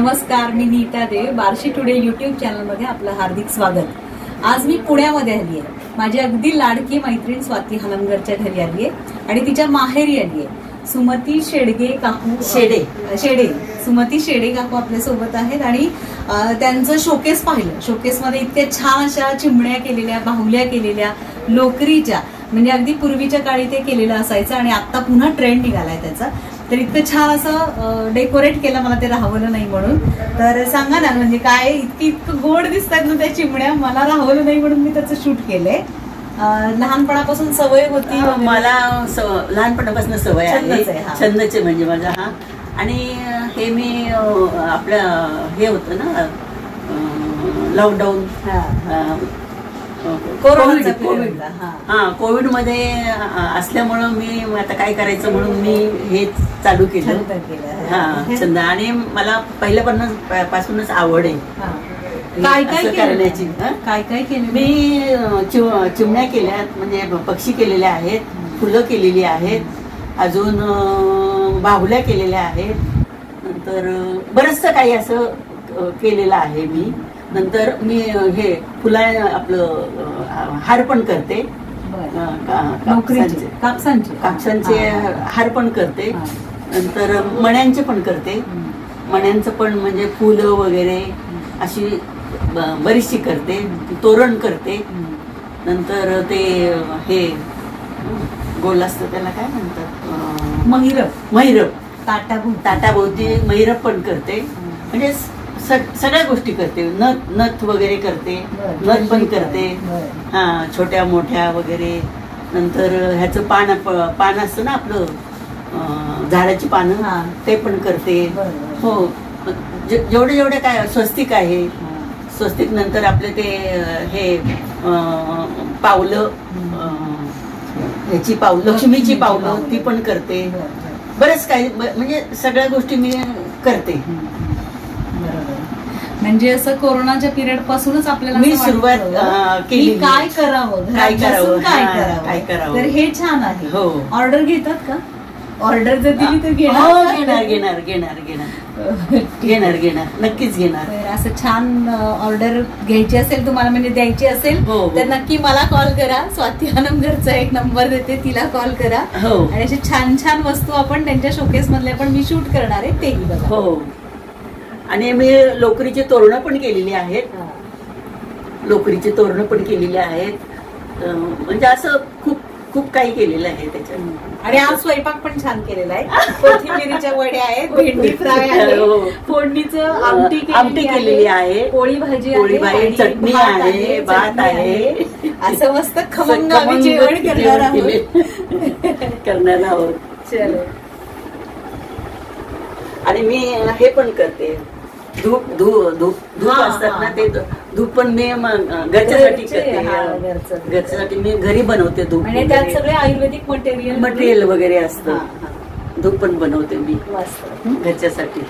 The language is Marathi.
नमस्कार, मी नीता देव. बार्शी टुडे युट्यूब चॅनल मध्ये आपलं हार्दिक स्वागत. आज मी पुण्यामध्ये आली आहे. माझी अगदी लाडकी मैत्रीण स्वाती हलमगरच्या घरी आली आहे आणि तिच्या माहेरी आली आहे. सुमती शेडगे काकू शेडे सुमती शेडे काकू आपल्या सोबत आहेत आणि त्यांचं शोकेस पाहिलं. शोकेसमध्ये इतक्या छान अशा चिमण्या केलेल्या, बाहुल्या केलेल्या, लोकरीच्या, म्हणजे अगदी पूर्वीच्या काळी ते केलेलं असायचं आणि आता पुन्हा ट्रेंड निघालाय त्याचा. तर इतकं छान असं डेकोरेट केलं, मला ते राहवलं नाही म्हणून. तर सांगा ना, म्हणजे काय इतकं गोड दिसतात ना त्या चिमण्या, मला राहवलं नाही म्हणून मी त्याचं शूट केलंय. लहानपणापासून सवय होती मला, लहानपणापासून सवय आहे, छंदचे म्हणजे माझा हा. आणि हे मी आपलं हे होतं ना लॉकडाऊन, कोविड मध्ये असल्यामुळं मी आता काय करायचं म्हणून मी हे चालू केलं. छंद. आणि मला पहिल्यापासूनच आवड आहे काय काय करण्याची. काय काय केलं मी चिमण्या केल्यात, म्हणजे पक्षी केलेले आहेत, फुलं केलेली आहेत, अजून बाहुल्या केलेल्या आहेत, नंतर बरंचसं काही असं केलेलं आहे मी. नंतर मी हे फुला आपलं हार पण करते, कापसांचे हार पण करते. नंतर मण्यांचे पण करते. मण्यांचं पण म्हणजे फुलं वगैरे अशी बरीचशी करते. तोरण करते. नंतर ते हे गोल असतं, त्याला काय म्हणतात, महिरप ताटाभोवती महिरप पण करते. म्हणजे सगळ्या गोष्टी करते. नथ वगैरे करते, नथ पण करते, छोट्या मोठ्या वगैरे. नंतर ह्याचं पान असतं ना आपलं, झाडाची पानं, ते पण करते. हो, जेवढे काय स्वस्तिक आहे, स्वस्तिक. नंतर आपले ते हे पावलं, ह्याची पावलं, लक्ष्मीची पावलं, ती पण करते. बरेच काही, म्हणजे सगळ्या गोष्टी मी करते. म्हणजे असं कोरोनाच्या पिरियड पासूनच आपल्याला मी सुरुवात केली, काय करावं. तर हे छान आहे. ऑर्डर घेतात का? ऑर्डर जर दिली तर घेणार नक्कीच घेणार. असं छान ऑर्डर घ्यायची असेल तुम्हाला, म्हणजे द्यायची असेल तर नक्की मला कॉल करा. स्वाती हलमगरचा एक नंबर देते, तिला कॉल करा. आणि असे छान छान वस्तू आपण त्यांच्या शोकेस मधल्या पण मी शूट करणार आहे, तेही बघा. हो. आणि मी लोकरीची तोरणं पण केलेली आहेत. म्हणजे असं खूप काही केलेलं आहे त्याच्यात. आणि आज स्वयंपाक पण छान केलेला आहे. कोथिंबिरीच्या वड्या आहेत, भेंडी फ्राय आहे, फोडणीचं आमटी केलेली आहे, पोळी भाजी, चटणी आहे, भात आहे. असं मस्त खमंग आम्ही जेवण करणार आहोत. चलो. आणि मी हे पण करते, धूप असतात ना, ते धूप पण मी घरच्यासाठी करते. घरच्यासाठी मी घरी बनवते धूप. आणि त्यात सगळे आयुर्वेदिक मटेरियल वगैरे असतं. धूप पण बनवते मी घरच्यासाठी.